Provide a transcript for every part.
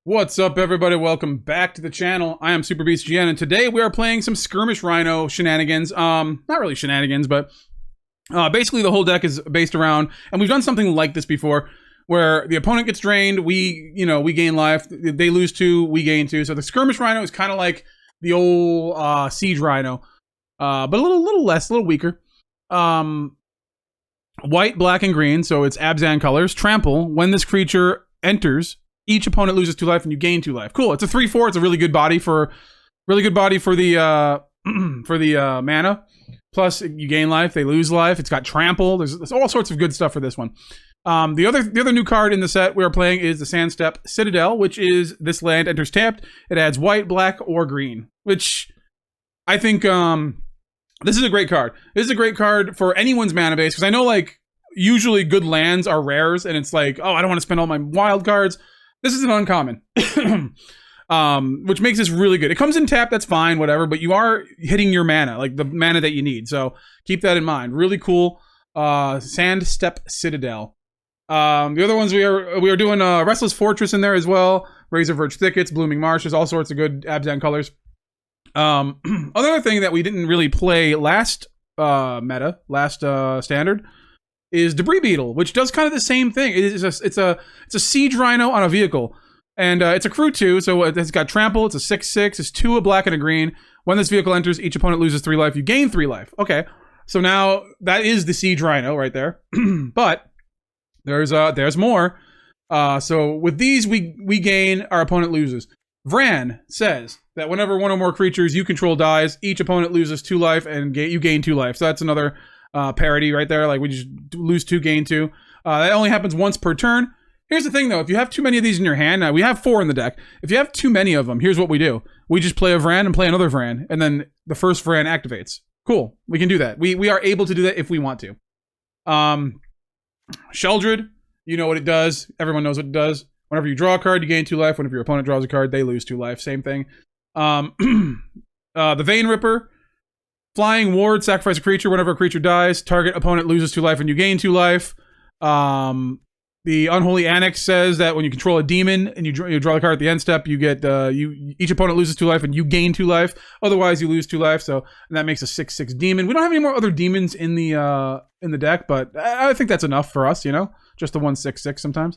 What's up, everybody? Welcome back to the channel. I am Super Beast GN, and today we are playing some Skirmish Rhino shenanigans. Not really shenanigans, but basically the whole deck is based around, and we've done something like this before, where the opponent gets drained, we gain life, they lose 2, we gain 2. So the Skirmish Rhino is kind of like the old Siege Rhino, but a little less, a little weaker. White, black, and green, so it's Abzan colors. Trample. When this creature enters, each opponent loses 2 life and you gain 2 life. Cool. It's a 3/4. It's a really good body for the for the mana. Plus you gain life, they lose life. It's got trample. There's all sorts of good stuff for this one. The other new card in the set we are playing is the Sandsteppe Citadel, which is this land enters tapped. It adds white, black, or green, which I think this is a great card. This is a great card for anyone's mana base, because I know like usually good lands are rares and it's like, oh, I don't want to spend all my wild cards. This is an uncommon, which makes this really good. It comes in tap, that's fine, whatever, but you are hitting your mana, like the mana that you need. So keep that in mind. Really cool. Sandsteppe Citadel. The other ones we are doing Restless Fortress in there as well. Razorverge Thickets, Blooming Marsh. There's all sorts of good Abzan colors. Other thing that we didn't really play last standard is Debris Beetle, which does kind of the same thing. It's a Siege Rhino on a vehicle, and it's a crew 2, so it's got trample. It's a 6/6. It's 2, a black and a green. When this vehicle enters, each opponent loses 3 life. You gain 3 life. Okay, so now that is the Siege Rhino right there. But there's more. So with these, we gain, our opponent loses. Vraan says that whenever one or more creatures you control dies, each opponent loses 2 life and you gain 2 life. So that's another parity right there. Like we just lose 2, gain 2. That only happens once per turn. Here's the thing though, if you have too many of these in your hand, now we have 4 in the deck. If you have too many of them, here's what we do. We just play a Vraan and play another Vraan, and then the first Vraan activates. Cool, we can do that. We are able to do that if we want to. Sheoldred, you know what it does. Everyone knows what it does. Whenever you draw a card, you gain 2 life. Whenever your opponent draws a card, they lose 2 life. Same thing. The Vein Ripper. Flying ward, sacrifice a creature. Whenever a creature dies, target opponent loses 2 life and you gain 2 life. The Unholy Annex says that when you control a demon and you draw the card at the end step, you get each opponent loses 2 life and you gain 2 life. Otherwise, you lose 2 life. So that makes a 6/6 demon. We don't have any more other demons in the deck, but I think that's enough for us. You know, just the 1 6/6 sometimes.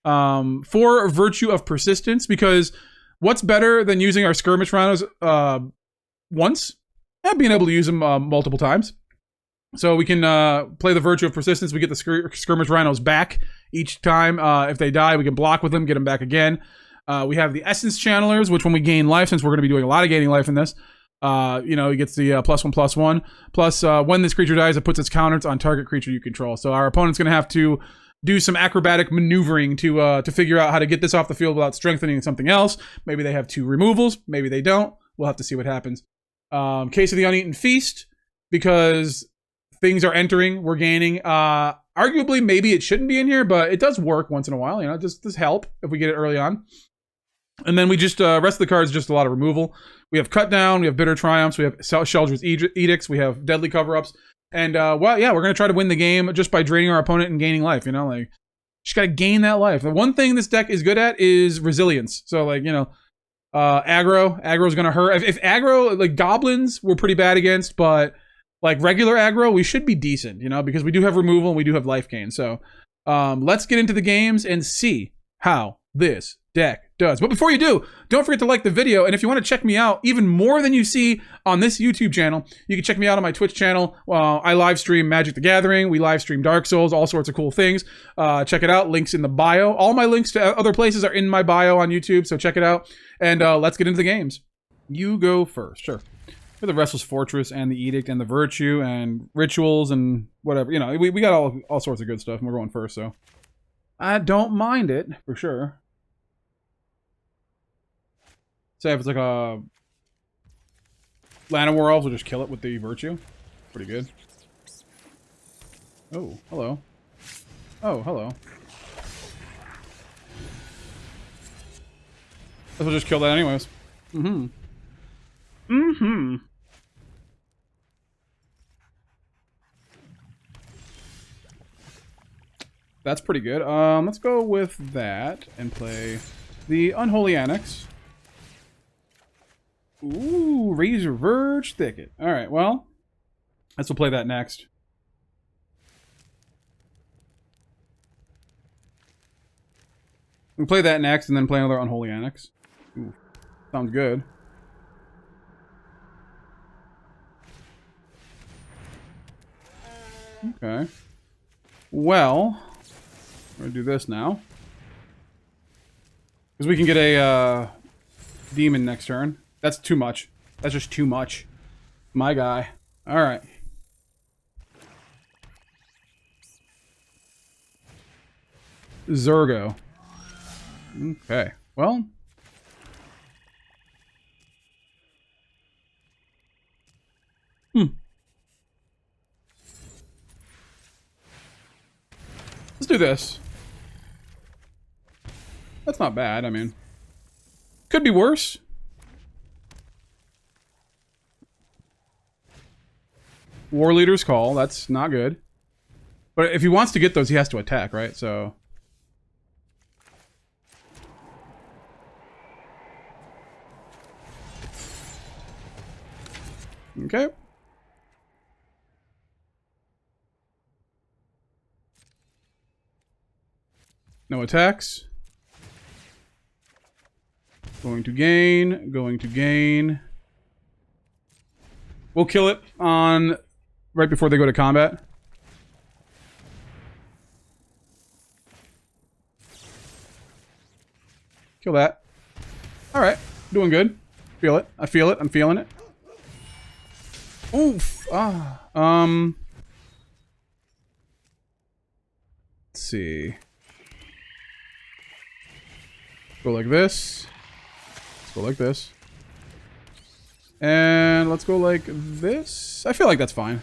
For Virtue of Persistence, because what's better than using our Skirmish Rhinos once? And being able to use them multiple times. So we can play the Virtue of Persistence. We get the Skirmish Rhinos back each time. If they die, we can block with them, get them back again. We have the Essence Channelers, which when we gain life, since we're going to be doing a lot of gaining life in this, he gets the +1/+1. Plus, when this creature dies, it puts its counters on target creature you control. So our opponent's going to have to do some acrobatic maneuvering to figure out how to get this off the field without strengthening something else. Maybe they have 2 removals. Maybe they don't. We'll have to see what happens. Case of the Uneaten Feast, because things are entering, we're gaining. Arguably, maybe it shouldn't be in here, but it does work once in a while. You know, just help if we get it early on. And then we just rest of the cards, just a lot of removal. We have Cut Down, we have Bitter Triumphs, we have Sheoldred's Edicts, we have Deadly Cover-Ups, and well, yeah, we're gonna try to win the game just by draining our opponent and gaining life. You know, like just gotta gain that life. The one thing this deck is good at is resilience. So, like, you know. Aggro's gonna hurt. If aggro, like goblins, we're pretty bad against, but like regular aggro, we should be decent, you know, because we do have removal and we do have life gain. So let's get into the games and see how this deck does. But before you do, don't forget to like the video, and if you want to check me out even more than you see on this YouTube channel, you can check me out on my Twitch channel. I live stream Magic the Gathering, we live stream Dark Souls, all sorts of cool things. Check it out, links in the bio. All my links to other places are in my bio on YouTube, so check it out. And let's get into the games. You go first, sure. For the Restless Fortress and the Edict and the Virtue and Rituals and whatever, you know, we got all sorts of good stuff, and we're going first, so I don't mind it for sure. Say if it's like a Land of War Elves, we'll just kill it with the Virtue. Pretty good. Oh, hello. Oh, hello. We'll just kill that anyways. That's pretty good. Let's go with that and play the Unholy Annex. Ooh, Razorverge Thicket. Alright, well, let's play that next. We'll play that next and then play another Unholy Annex. Ooh, sounds good. Okay. Well, we're gonna do this now. Because we can get a demon next turn. That's too much. That's just too much. My guy. Alright. Zergo. Okay. Well. Let's do this. That's not bad, I mean. Could be worse. War Leader's Call, that's not good. But if he wants to get those, he has to attack, right? So... Okay. No attacks. Going to gain. Going to gain. We'll kill it on... right before they go to combat. Kill that. Alright. Doing good. Feel it. I feel it. I'm feeling it. Oof. Ah. Let's see. Go like this. Let's go like this. And let's go like this. I feel like that's fine.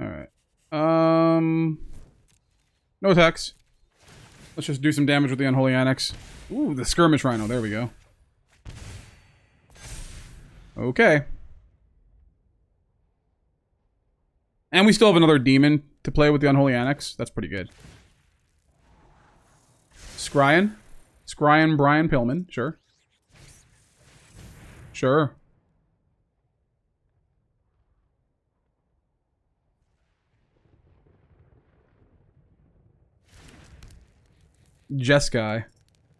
Alright. No attacks. Let's just do some damage with the Unholy Annex. Ooh, the Skirmish Rhino. There we go. Okay. And we still have another demon to play with the Unholy Annex. That's pretty good. Scryan. Scryan Brian Pillman. Sure. Sure. Jeskai.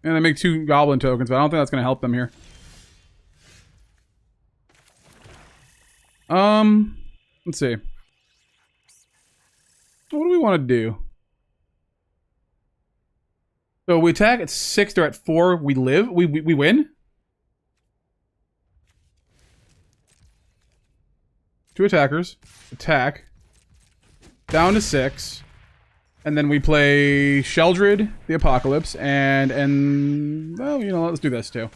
And I make 2 goblin tokens, but I don't think that's going to help them here. Let's see. What do we want to do? So we attack at 6, they're at 4, we live, we win? 2 attackers, attack, down to 6, and then we play Sheoldred, the Apocalypse, and well, you know, let's do this too.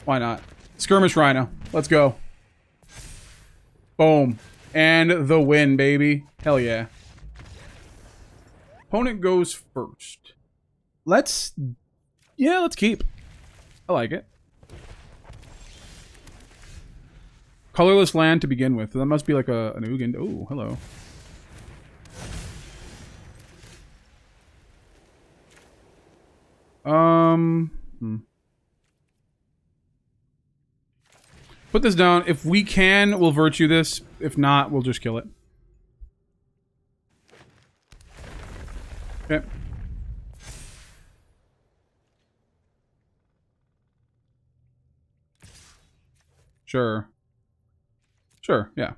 Why not? Skirmish Rhino, let's go. Boom. And the win, baby. Hell yeah. Opponent goes first. Let's keep. I like it. Colorless land to begin with. That must be like an Ugin. Oh, hello. Put this down. If we can, we'll virtue this. If not, we'll just kill it. Okay. Sure. Sure, yeah.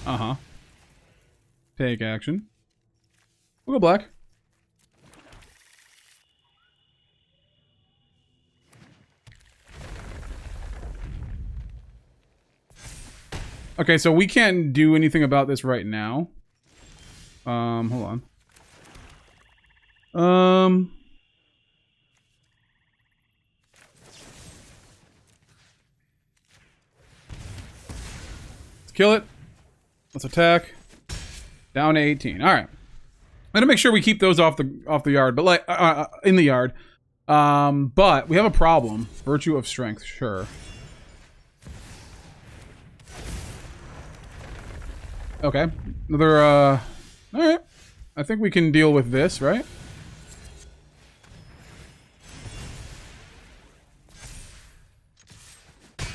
Uh-huh. Take action. We'll go black. Okay, so we can't do anything about this right now. Hold on. Let's kill it. Let's attack. Down to 18. All right. I'm gonna make sure we keep those off the yard, but like in the yard. But we have a problem. Virtue of Strength, sure. Okay. Another, alright. I think we can deal with this, right?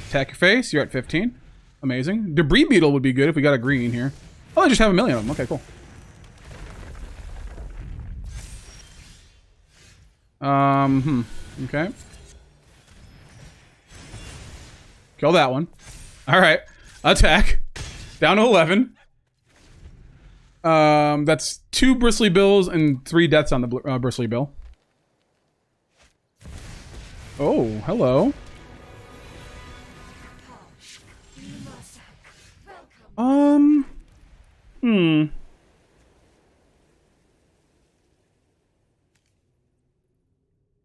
Attack your face. You're at 15. Amazing. Debris Beetle would be good if we got a green here. Oh, I just have a million of them. Okay, cool. Okay. Kill that one. Alright. Attack. Down to 11. That's 2 Bristly Bills and 3 deaths on the Bristly Bill. Oh, hello.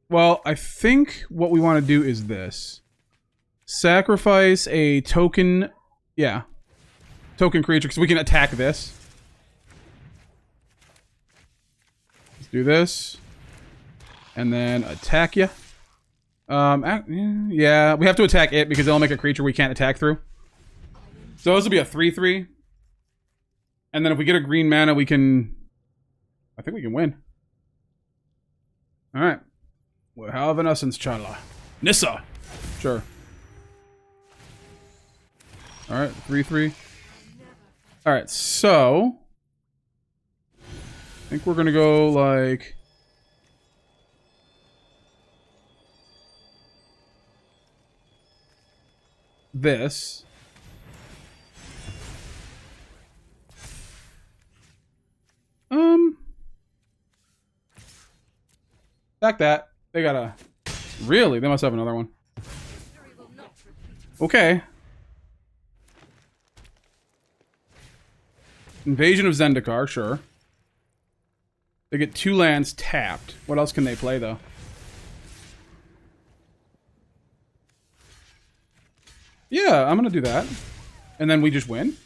Well, I think what we want to do is this. Sacrifice a token... Yeah. Token creature, because we can attack this. Let's do this. And then attack you. Yeah, we have to attack it because it'll make a creature we can't attack through. So this will be a 3/3. And then if we get a green mana, we can... I think we can win. Alright. We'll have an essence, Chala. Nissa! Sure. Alright, 3/3. Alright, so... I think we're gonna go, like... this. Back that. They got a... Really? They must have another one. Okay. Invasion of Zendikar, sure. They get 2 lands tapped. What else can they play, though? Yeah, I'm gonna do that. And then we just win.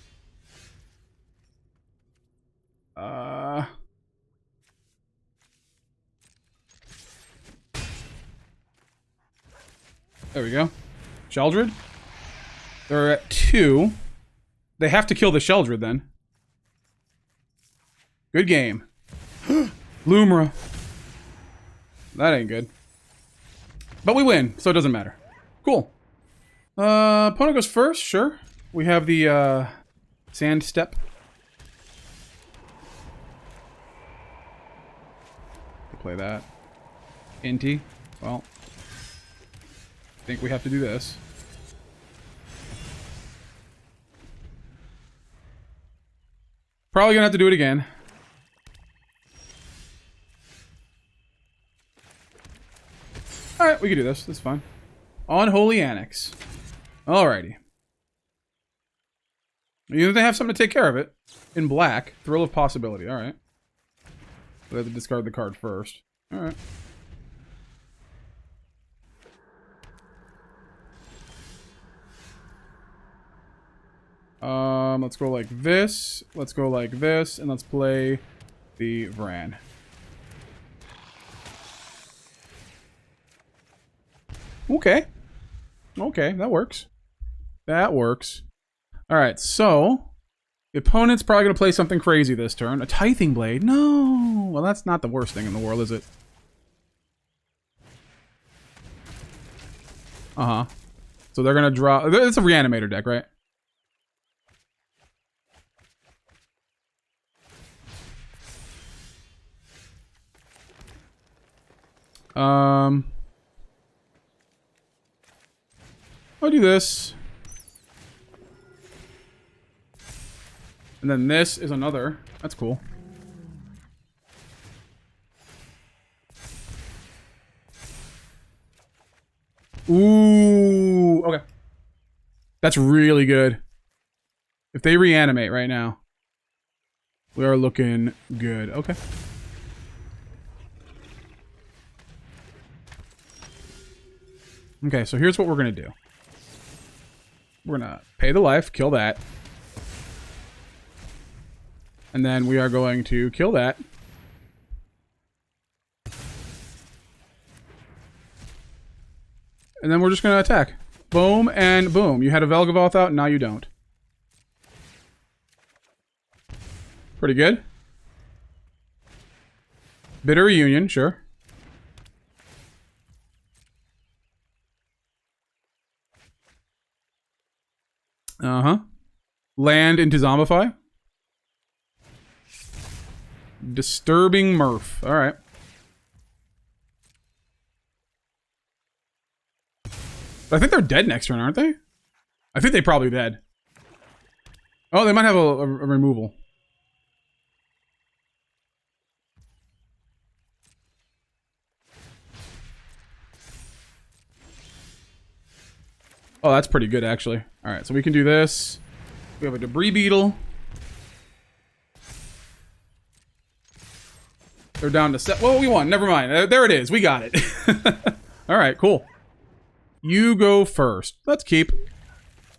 There we go. Sheoldred. They're at 2. They have to kill the Sheoldred then. Good game. Lumra. That ain't good. But we win, so it doesn't matter. Cool. Opponent goes first, sure. We have the Sandsteppe. Play that. Inty. Well, I think we have to do this. Probably gonna have to do it again. Alright, we can do this. That's fine. Unholy Annex. Alrighty. Either they have something to take care of it. In black. Thrill of Possibility. Alright. We have to discard the card first. Alright. Let's go like this. Let's go like this. And let's play the Vraan. Okay. Okay, that works. That works. Alright, so... the opponent's probably going to play something crazy this turn. A Tithing Blade? No! Well, that's not the worst thing in the world, is it? Uh-huh. So they're going to draw... It's a Reanimator deck, right? I'll do this. And then this is another. That's cool. Ooh, okay. That's really good. If they reanimate right now, we are looking good. Okay. Okay, so here's what we're going to do. We're going to pay the life, kill that. And then we are going to kill that. And then we're just going to attack. Boom and boom. You had a Velgavoth out, now you don't. Pretty good. Bitter Reunion, sure. Uh-huh. Land into Zombify. Disturbing Murph. Alright. I think they're dead next turn, aren't they? I think they're probably dead. Oh, they might have a removal. Oh, that's pretty good, actually. Alright, so we can do this. We have a Debris Beetle. They're down to set. Well, we won. Never mind. There it is. We got it. Alright, cool. You go first. Let's keep.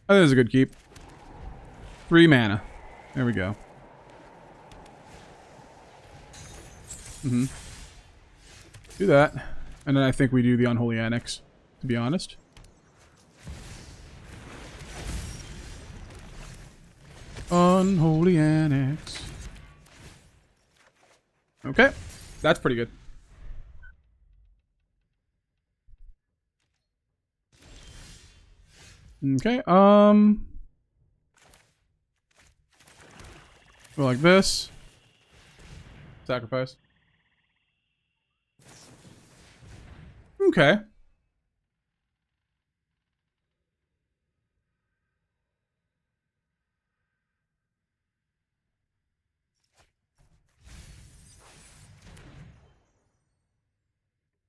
Oh, that is a good keep. 3 mana. There we go. Mm-hmm. Do that. And then I think we do the Unholy Annex, to be honest. Unholy Annex. Okay. That's pretty good. Okay, go like this. Sacrifice. Okay.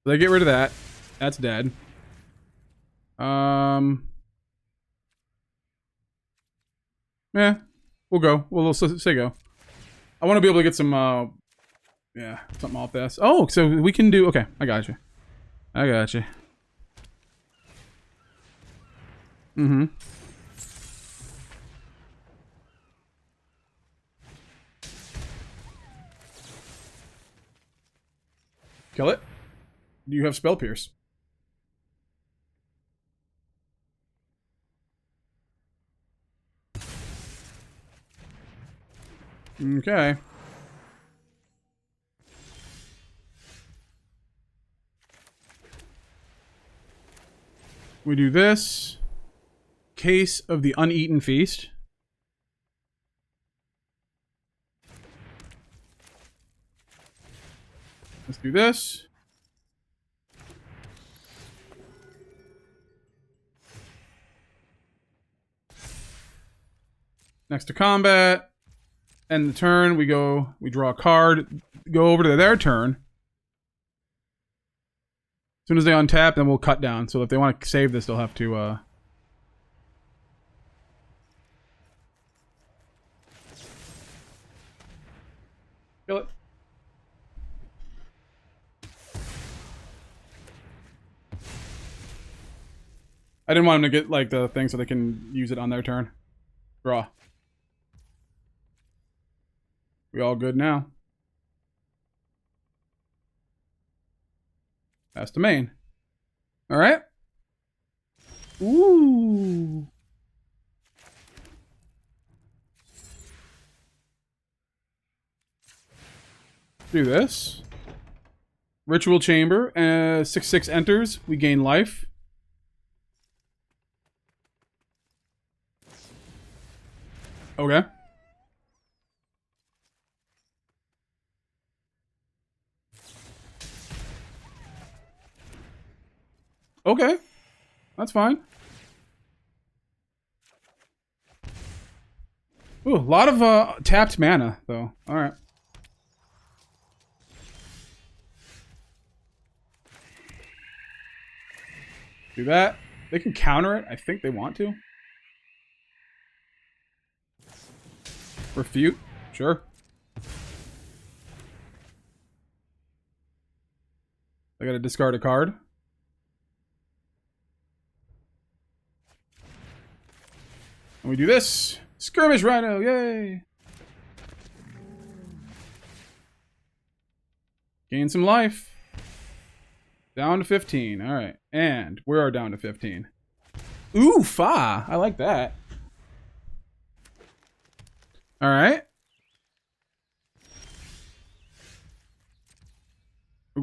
They get rid of that. That's dead. Yeah, we'll go. We'll say go. I want to be able to get some, yeah, something off this. Oh, so we can do, okay, I got you. I got you. Mm-hmm. Kill it. Do you have Spell Pierce? Okay. We do this. Case of the Uneaten Feast. Let's do this. Next to combat. End the turn. We draw a card. Go over to their turn. As soon as they untap, then we'll cut down. So if they want to save this, they'll have to, kill it. I didn't want them to get, like, the thing so they can use it on their turn. Draw. We all good now. That's the main. Alright. Ooh. Do this. Ritual Chamber. 6/6 enters. We gain life. Okay. Okay. That's fine. Ooh, a lot of tapped mana, though. Alright. Do that. They can counter it. I think they want to. Refute. Sure. I gotta discard a card. And we do this. Skirmish Rhino, yay! Gain some life. Down to 15, alright. And we are down to 15. Ooh, Fa! I like that. Alright.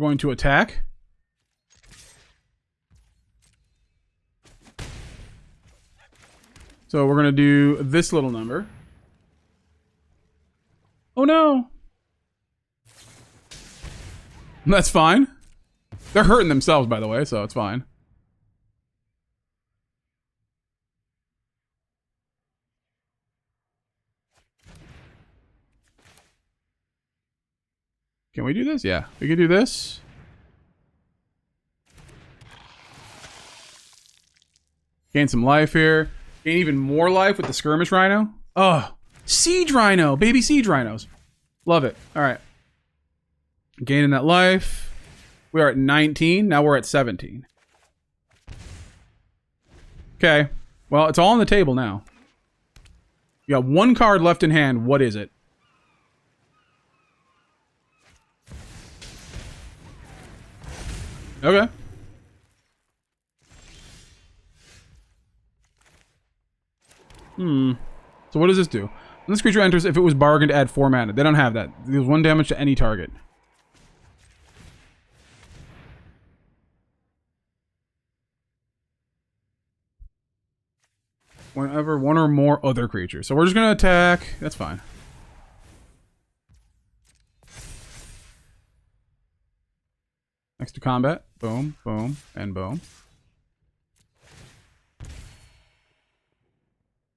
going to attack. So we're going to do this little number. Oh no! That's fine. They're hurting themselves, by the way, so it's fine. Can we do this? Yeah, we can do this. Gain some life here. Gain even more life with the Skirmish Rhino. Oh, Siege Rhino. Baby Siege Rhinos. Love it. All right. Gaining that life. We are at 19. Now we're at 17. Okay. Well, it's all on the table now. You got one card left in hand. What is it? Okay. So what does this do? When this creature enters, if it was bargained, add 4 mana. They don't have that. It deals 1 damage to any target. Whenever one or more other creatures. So we're just gonna attack. That's fine. Next to combat. Boom, boom, and boom.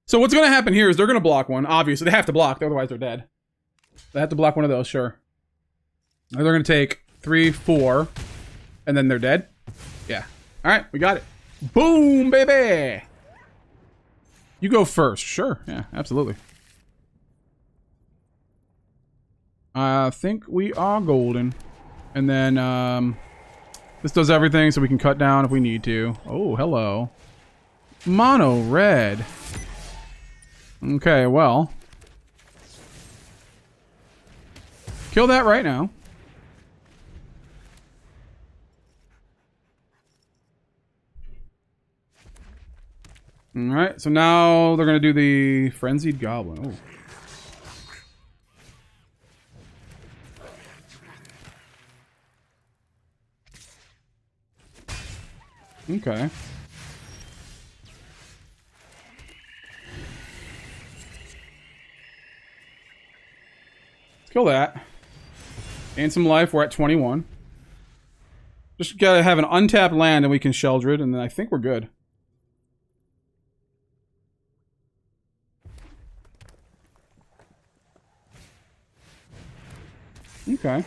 So what's going to happen here is they're going to block one. Obviously, they have to block. Otherwise, they're dead. They have to block one of those, sure. They're going to take 3, 4, and then they're dead. Yeah. All right, we got it. Boom, baby! You go first. Sure. Yeah, absolutely. I think we are golden. And then this does everything, so we can cut down if we need to. Oh, hello. Mono red. Okay, well. Kill that right now. Alright, so now they're going to do the Frenzied Goblin. Oh. Okay. Kill that. Gain some life. We're at 21. Just gotta have an untapped land and we can Sheoldred, and then I think we're good. Okay.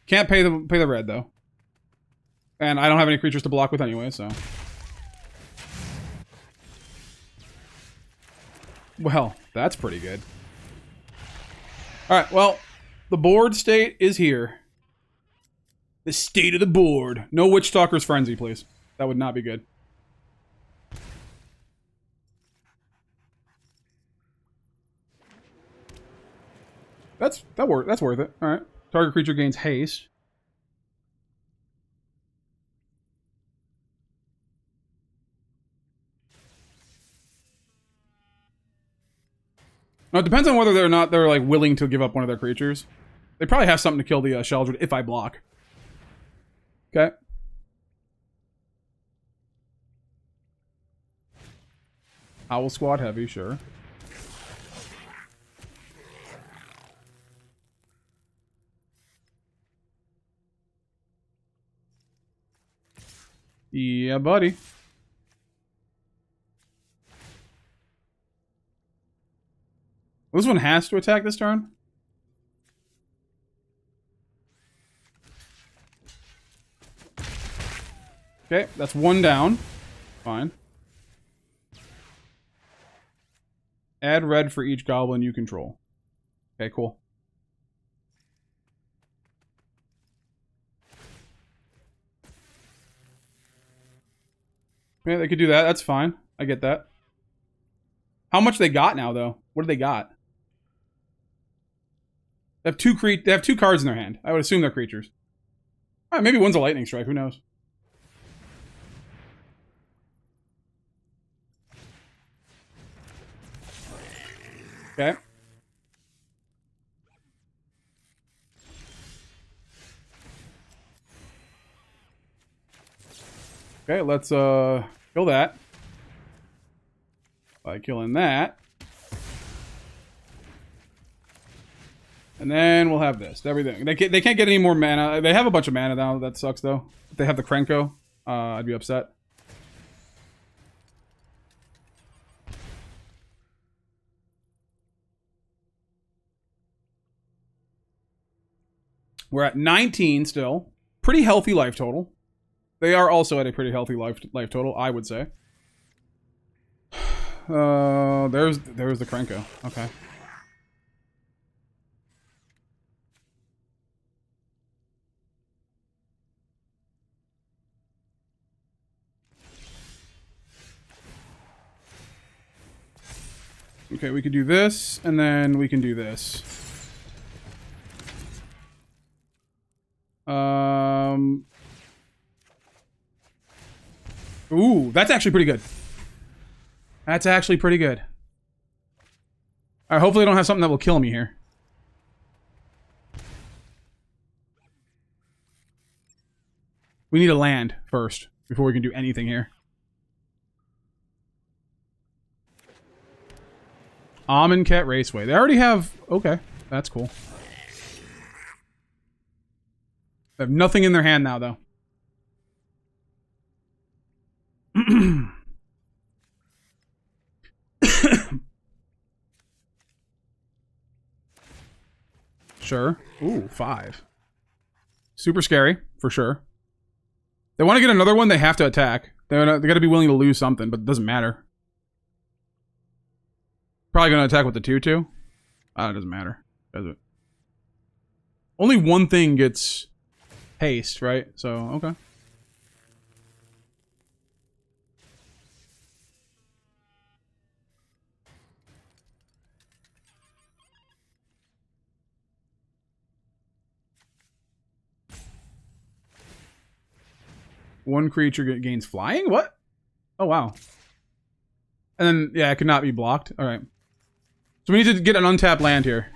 Can't pay the red though. And I don't have any creatures to block with anyway, so. Well, that's pretty good. Alright, well, the board state is here. The state of the board. No Witchstalker's Frenzy, please. That would not be good. That's worth it. Alright. Target creature gains haste. Now, it depends on whether they're not they're like willing to give up one of their creatures. They probably have something to kill the Sheoldred if I block. Okay. Owl Squad heavy, sure. Yeah, buddy. This one has to attack this turn? Okay, that's one down. Fine. Add red for each goblin you control. Okay, cool. Yeah, they could do that. That's fine. I get that. How much they got now, though? What do they got? They have two cards in their hand. I would assume they're creatures. All right, maybe one's a lightning strike. Who knows? Okay. Okay, let's kill that. By killing that. And then we'll have this. Everything. They can't get any more mana. They have a bunch of mana now. That sucks, though. If they have the Krenko, I'd be upset. We're at 19 still. Pretty healthy life total. They are also at a pretty healthy life total, I would say. There's the Krenko. Okay. Okay, we can do this, and then we can do this. Ooh, that's actually pretty good. That's actually pretty good. Alright, hopefully I don't have something that will kill me here. We need to land first, before we can do anything here. Almond Cat Raceway. They already have... Okay, that's cool. They have nothing in their hand now, though. Sure. Ooh, 5. Super scary, for sure. They want to get another one, they have to attack. They got to be willing to lose something, but it doesn't matter. Probably going to attack with the 2-2. It doesn't matter. Does it? Only one thing gets haste, right? So, okay. One creature gains flying? What? Oh, wow. And then, yeah, it could not be blocked. All right. So we need to get an untapped land here.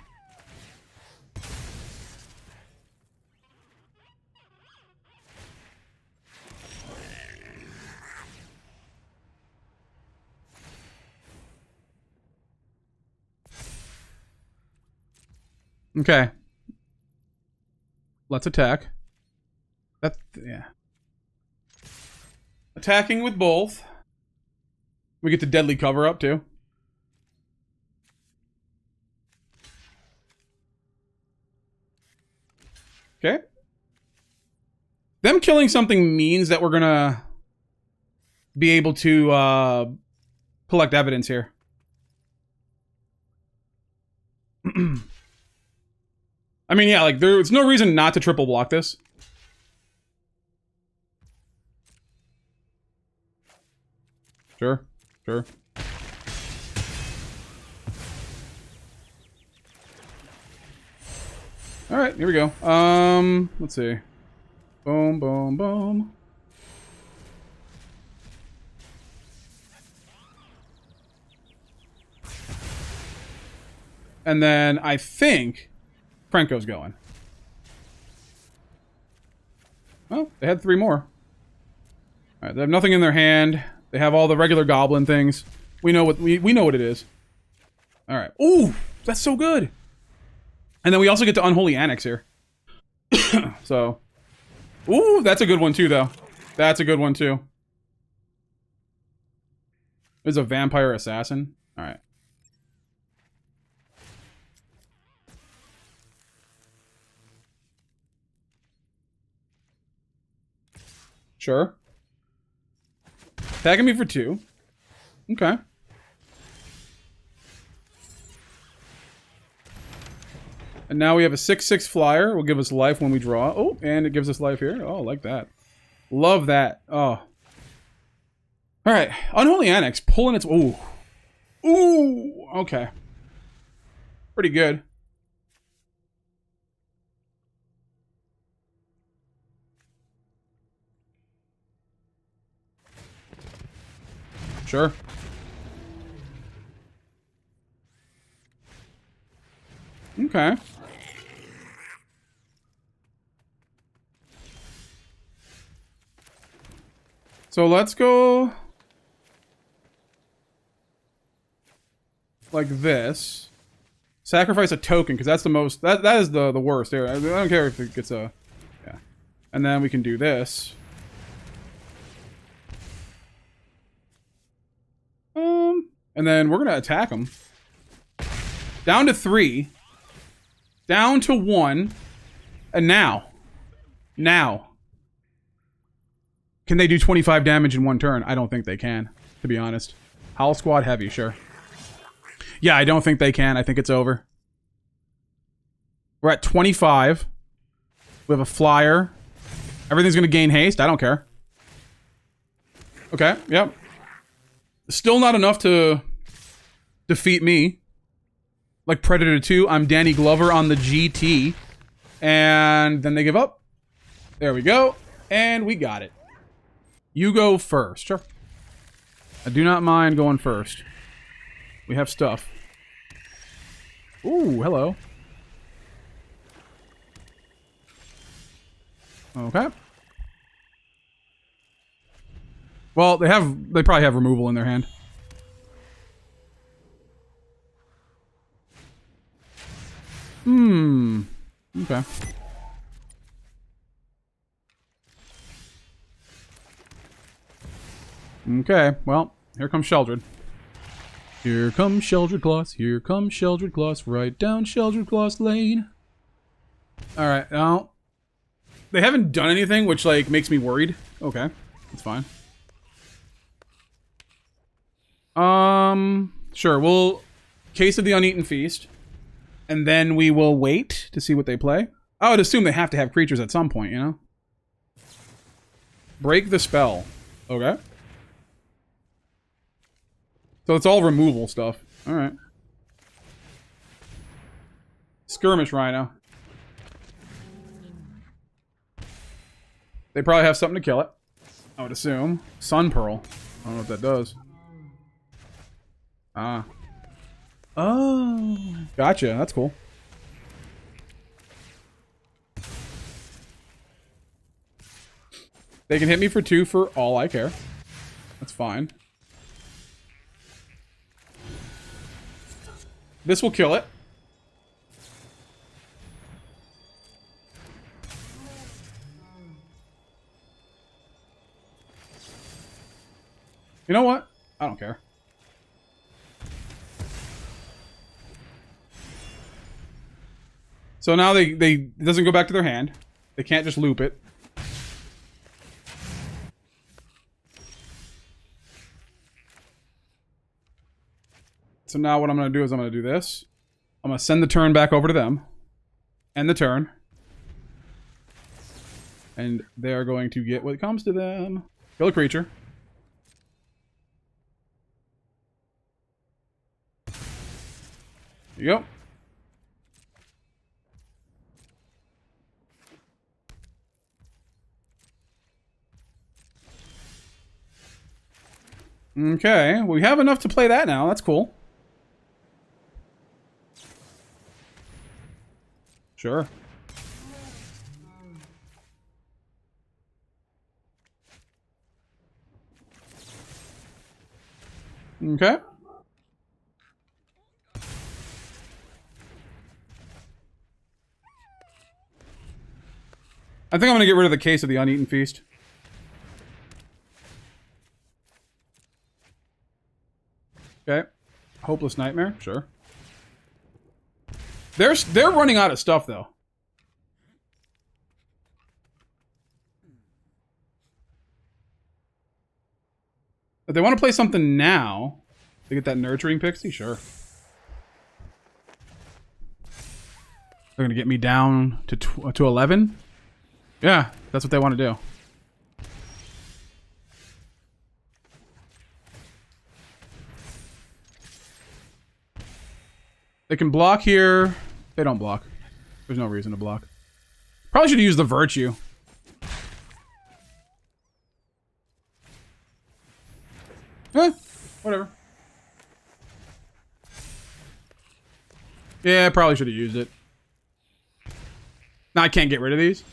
Okay. Let's attack. That, yeah. Attacking with both. We get to deadly cover up too. Okay. Them killing something means that we're gonna be able to collect evidence here. I mean, yeah, like there's no reason not to triple block this. Sure, sure. All right, here we go. Let's see. Boom, boom, boom. And then I think Krenko's going. Well, they had 3 more. All right, they have nothing in their hand. They have all the regular goblin things. We know what we know what it is. All right. Ooh, that's so good. And then we also get to Unholy Annex here. So, ooh, that's a good one too, though. That's a good one too. There's a vampire assassin. All right. Sure. Tagging me for 2. Okay. And now we have a 6/6 flyer. Will give us life when we draw. Oh, and it gives us life here. Oh, like that. Love that. Oh. Alright. Unholy Annex. Pulling its... Ooh. Ooh. Okay. Pretty good. Sure. Okay. So let's go like this. Sacrifice a token, because that's the most... That is the worst. There, I don't care if it gets a... Yeah. And then we can do this. And then we're going to attack them. Down to 3. Down to 1. And now. Now. Can they do 25 damage in one turn? I don't think they can, to be honest. Howl Squad heavy, sure. Yeah, I don't think they can. I think it's over. We're at 25. We have a flyer. Everything's going to gain haste. I don't care. Okay, yep. Still not enough to defeat me. Like Predator 2, I'm Danny Glover on the GT. And then they give up. There we go. And we got it. You go first. Sure. I do not mind going first. We have stuff. Ooh, hello. Okay. Well, they probably have removal in their hand. Okay. Okay, well, here comes Sheoldred. Here comes Sheoldred Claws. Here comes Sheoldred Claws. Right down Sheoldred Claws Lane. Alright, now... They haven't done anything, which, like, makes me worried. Okay, that's fine. Sure, we'll... Case of the Uneaten Feast. And then we will wait to see what they play. I would assume they have to have creatures at some point, you know? Break the spell. Okay. So it's all removal stuff. Alright. Skirmish Rhino. They probably have something to kill it. I would assume. Sun Pearl. I don't know what that does. Ah. Oh. Gotcha. That's cool. They can hit me for 2 for all I care. That's fine. This will kill it. You know what? I don't care. So now it doesn't go back to their hand. They can't just loop it. So now what I'm going to do is I'm going to do this. I'm going to send the turn back over to them. End the turn. And they are going to get what comes to them. Kill a creature. There you go. Okay, we have enough to play that now. That's cool. Sure. Okay. I think I'm going to get rid of the case of the Uneaten Feast. Okay. Hopeless Nightmare, sure. They're running out of stuff though. If they want to play something now, they get that Nurturing Pixie, sure. They're gonna get me down to 11. Yeah, that's what they want to do. They can block here. They don't block. There's no reason to block. Probably should use the Virtue. Whatever. Yeah, probably should have used it. Now I can't get rid of these.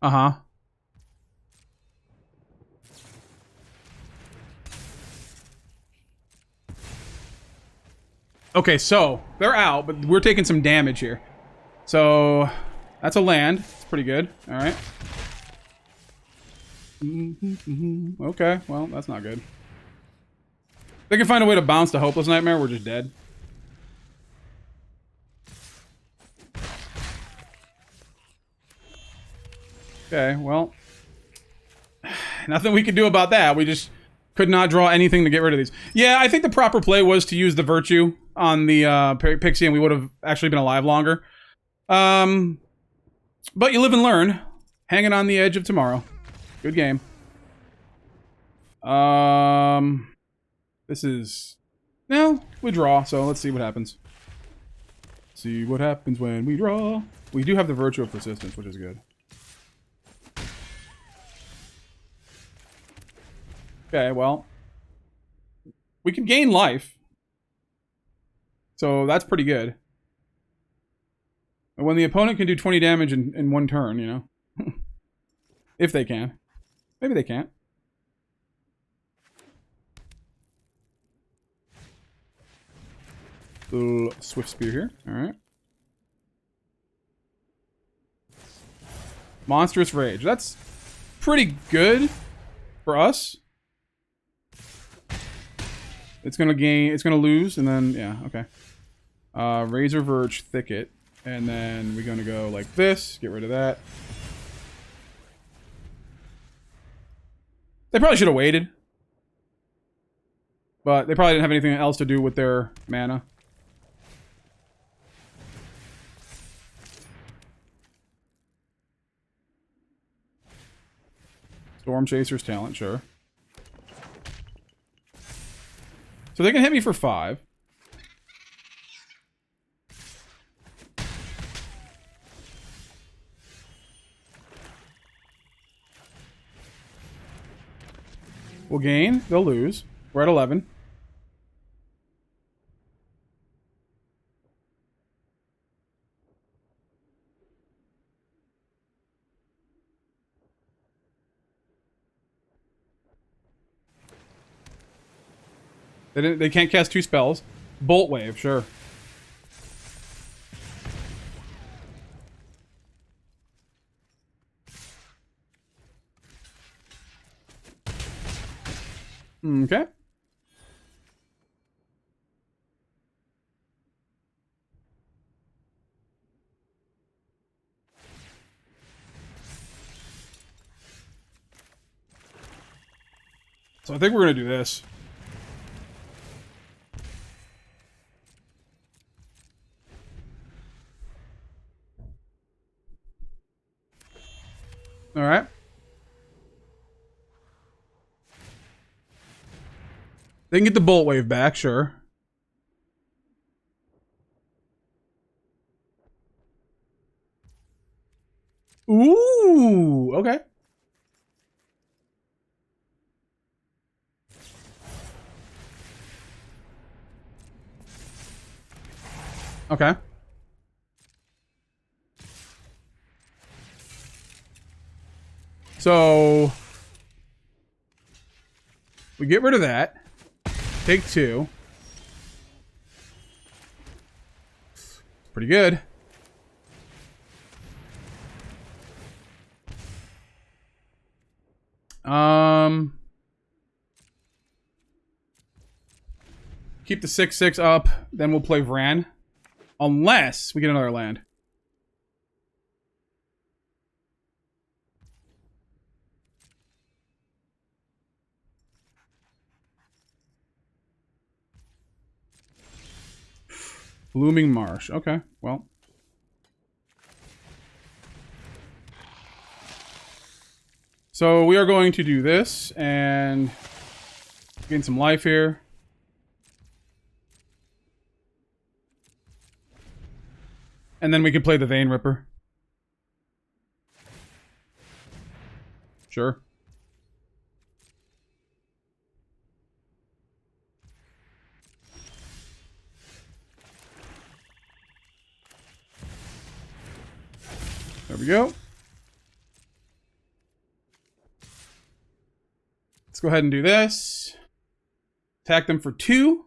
Uh-huh. Okay, so they're out, but we're taking some damage here. So that's a land. It's pretty good. All right. Okay, well, that's not good. They can find a way to bounce the Hopeless Nightmare. We're just dead. Okay, well, nothing we can do about that. We just could not draw anything to get rid of these. Yeah, I think the proper play was to use the Virtue on the Pixie, and we would have actually been alive longer. But you live and learn. Hanging on the edge of tomorrow. Good game. This is... No, we draw, so let's see what happens. See what happens when we draw. We do have the Virtue of Persistence, which is good. Okay, well. We can gain life. So that's pretty good. And when the opponent can do 20 damage in one turn, you know. If they can. Maybe they can't. Little Swift Spear here. Alright. Monstrous Rage. That's pretty good for us. It's gonna gain, it's gonna lose, and then, yeah, okay. Razorverge Thicket. And then we're gonna go like this. Get rid of that. They probably should have waited. But they probably didn't have anything else to do with their mana. Storm Chaser's talent, sure. So they can hit me for 5. We'll gain. They'll lose. We're at 11. They can't cast 2 spells. Bolt Wave, sure. Okay. So I think we're gonna do this. All right. They can get the Bolt Wave back, sure. Ooh, okay. Okay. So we get rid of that. Take 2. Pretty good. Keep the 6/6 up, then we'll play Vraan. Unless we get another land. Blooming Marsh. Okay, well. So we are going to do this and gain some life here. And then we can play the Vein Ripper. Sure. There we go. Let's go ahead and do this. Attack them for 2.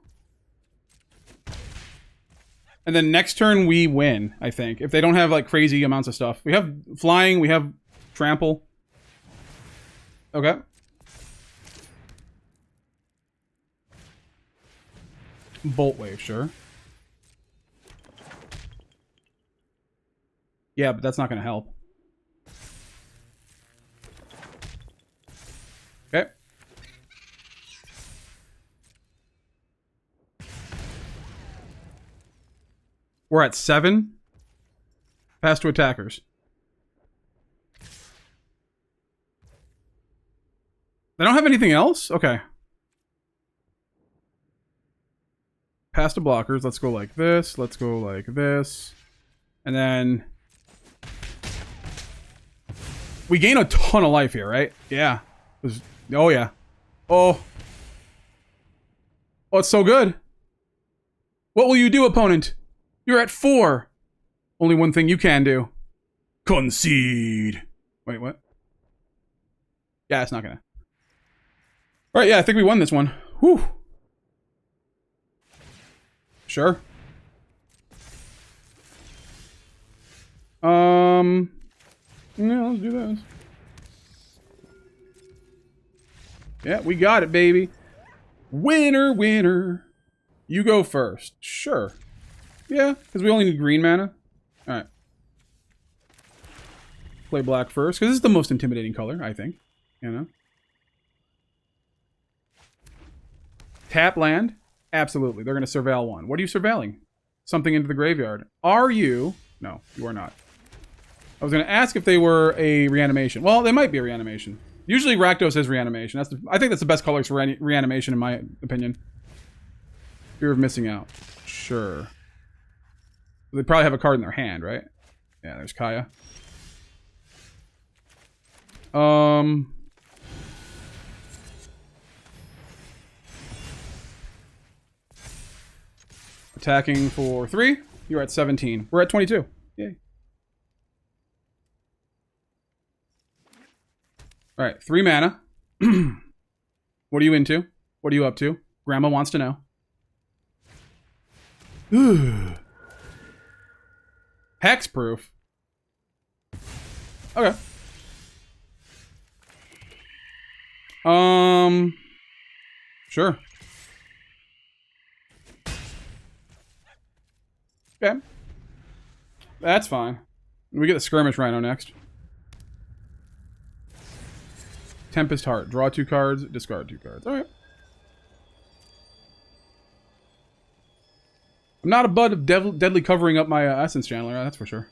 And then next turn we win, I think. If they don't have like crazy amounts of stuff. We have flying, we have trample. Okay. Bolt wave, sure. Yeah, but that's not going to help. Okay. We're at 7. Pass to attackers. They don't have anything else? Okay. Pass to blockers. Let's go like this. Let's go like this. And then... we gain a ton of life here, right? Yeah. Oh, yeah. Oh. Oh, it's so good. What will you do, opponent? You're at 4. Only one thing you can do. Concede. Wait, what? Yeah, it's not gonna. Alright, yeah, I think we won this one. Whew. Sure. Yeah, let's do this. Yeah, we got it, baby. Winner, winner. You go first. Sure. Yeah, because we only need green mana. Alright. Play black first, because this is the most intimidating color, I think. You know? Tap land? Absolutely. They're going to surveil 1. What are you surveilling? Something into the graveyard. Are you... No, you are not. I was going to ask if they were a reanimation. Well, they might be a reanimation. Usually Rakdos is reanimation. I think that's the best colors for reanimation in my opinion. Fear of missing out. Sure. They probably have a card in their hand, right? Yeah, there's Kaya. Attacking for 3. You're at 17. We're at 22. Yay. Alright, 3 mana. What are you into? What are you up to? Grandma wants to know. Hexproof. Okay. Sure. Okay. That's fine. We get the Skirmish Rhino next. Tempest Heart. Draw 2 cards, discard 2 cards. Alright. I'm not a bud of deadly covering up my Essence Channeler, that's for sure.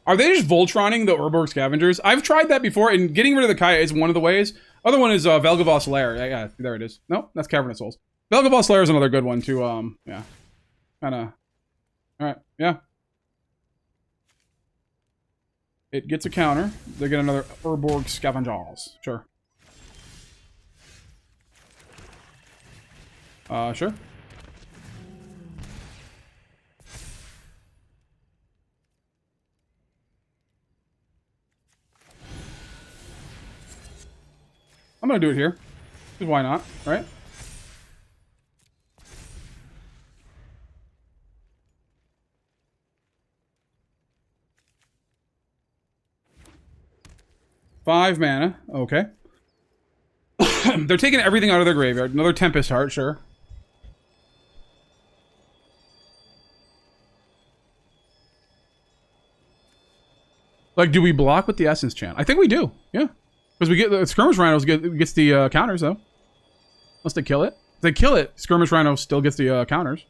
Are they just Voltroning the Urborg Scavengers? I've tried that before, and getting rid of the Kaya is one of the ways. Other one is Vel'Gavoth's Lair. Yeah, there it is. Nope, that's Cavern of Souls. Vel'Gavoth's Lair is another good one, too. Yeah. Kinda. Alright, yeah. It gets a counter. They get another Urborg Scavengers. Sure. Sure. I'm gonna do it here. Because why not, right? Five mana. Okay. They're taking everything out of their graveyard. Another Tempest Heart, sure. Like, do we block with the Essence Chant? I think we do. Yeah. Because we get the Skirmish Rhinos gets the counters, though. Unless they kill it. If they kill it, Skirmish Rhino still gets the counters.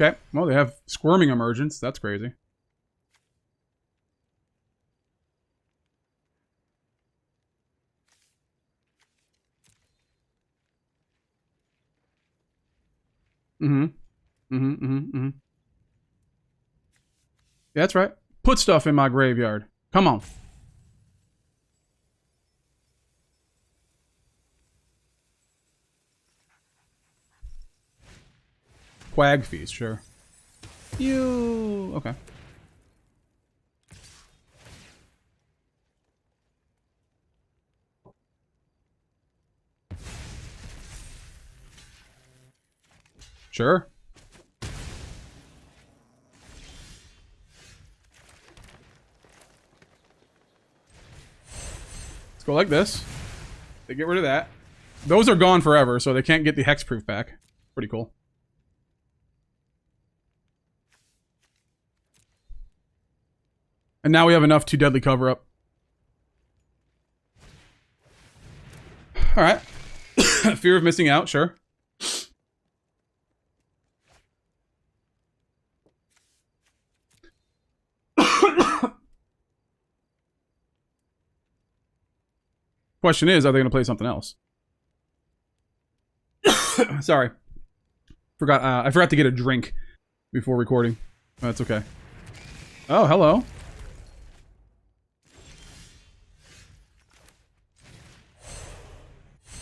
Okay. Well, they have Squirming Emergence. That's crazy. Yeah, that's right. Put stuff in my graveyard. Come on. Quag Feast, sure. You... Okay. Sure. Let's go like this. They get rid of that. Those are gone forever, so they can't get the hexproof back. Pretty cool. And now we have enough to deadly cover up. Alright. Fear of missing out, sure. Question is, are they going to play something else? Sorry. I forgot to get a drink before recording. Oh, that's okay. Oh, hello.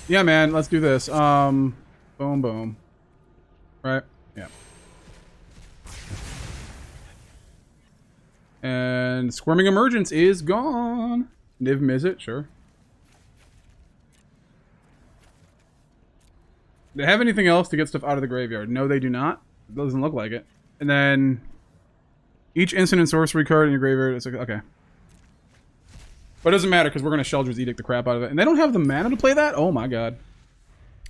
Yeah, man, let's do this. Boom, boom. Right? Yeah. And Squirming Emergence is gone. Niv Mizzet, sure. Do they have anything else to get stuff out of the graveyard? No, they do not. It doesn't look like it. And then each instant and sorcery card in your graveyard, it's like, okay. But it doesn't matter because we're going to Sheoldred's Edict the crap out of it. And they don't have the mana to play that? Oh my god.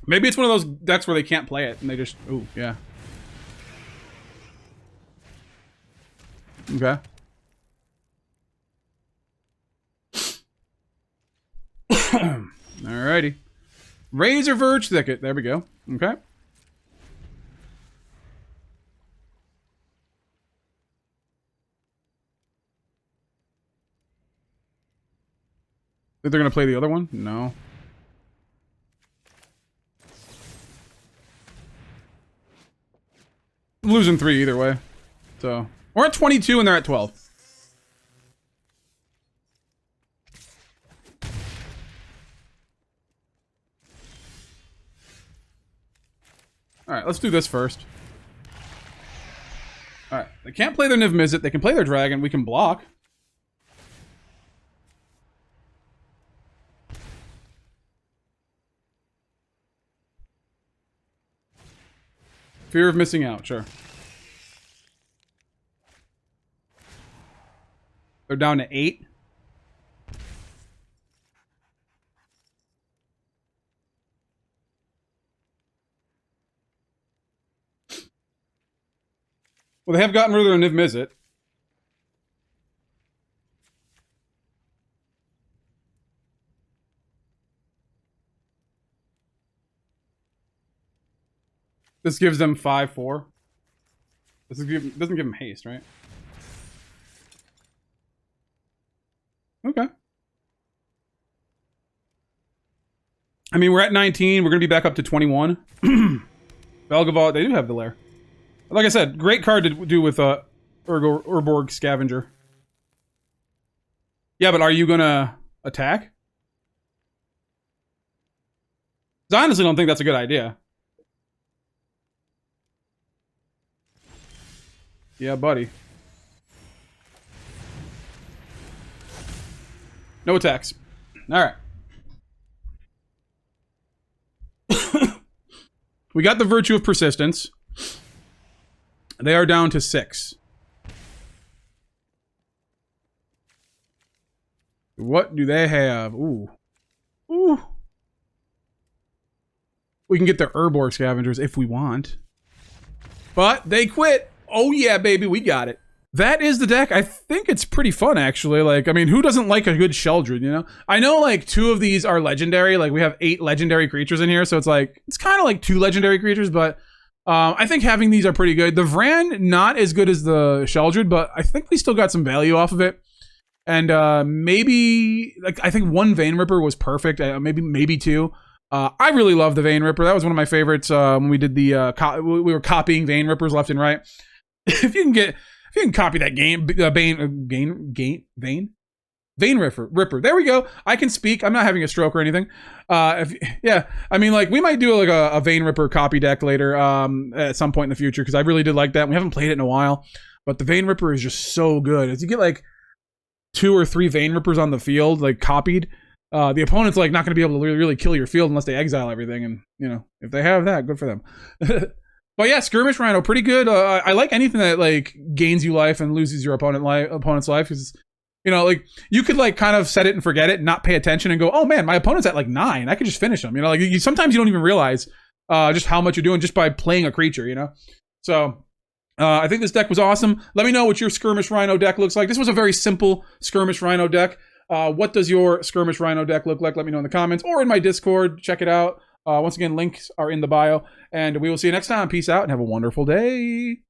Maybe it's one of those decks where they can't play it and they just... Ooh, yeah. Okay. Alrighty. Razorverge Thicket. There we go. Okay. Think they're going to play the other one? No. I'm losing 3 either way. So, we're at 22 and they're at 12. Alright, let's do this first. Alright, they can't play their Niv Mizzet. They can play their dragon. We can block. Fear of missing out, sure. They're down to 8. Well, they have gotten rid of their Niv Mizzet. This gives them 5/4. This doesn't give them haste, right? Okay. I mean, we're at 19. We're going to be back up to 21. Belgavolt, they do have the lair. Like I said, great card to do with Urborg Scavenger. Yeah, but are you going to attack? I honestly don't think that's a good idea. Yeah, buddy. No attacks. Alright. We got the Virtue of Persistence. They are down to 6. What do they have? Ooh. Ooh. We can get their Urborg Scavengers if we want. But they quit. Oh yeah, baby, we got it. That is the deck. I think it's pretty fun, actually. Like, I mean, who doesn't like a good Sheoldred, you know? I know, like, 2 of these are legendary. Like, we have 8 legendary creatures in here, so it's like, it's kind of like 2 legendary creatures, but I think having these are pretty good. The Vraan, not as good as the Sheoldred, but I think we still got some value off of it. And maybe, like, I think 1 Vein Ripper was perfect. Maybe 2. I really love the Vein Ripper. That was one of my favorites when we did the, we were copying Vein Rippers left and right. If you can copy that Vein Ripper. There we go. I can speak. I'm not having a stroke or anything. Yeah, I mean, like, we might do like a Vein Ripper copy deck later at some point in the future, because I really did like that. We haven't played it in a while, but the Vein Ripper is just so good. As you get like 2 or 3 Vein Rippers on the field, like copied, the opponent's like not going to be able to really kill your field unless they exile everything. And, you know, if they have that, good for them. But yeah, Skirmish Rhino, pretty good. I like anything that like gains you life and loses your opponent's life, because you know, like you could like kind of set it and forget it, and not pay attention, and go, oh man, my opponent's at like 9. I could just finish them. You know, like sometimes you don't even realize just how much you're doing just by playing a creature. You know, so. I think this deck was awesome. Let me know what your Skirmish Rhino deck looks like. This was a very simple Skirmish Rhino deck. What does your Skirmish Rhino deck look like? Let me know in the comments or in my Discord. Check it out. Once again, links are in the bio. And we will see you next time. Peace out and have a wonderful day.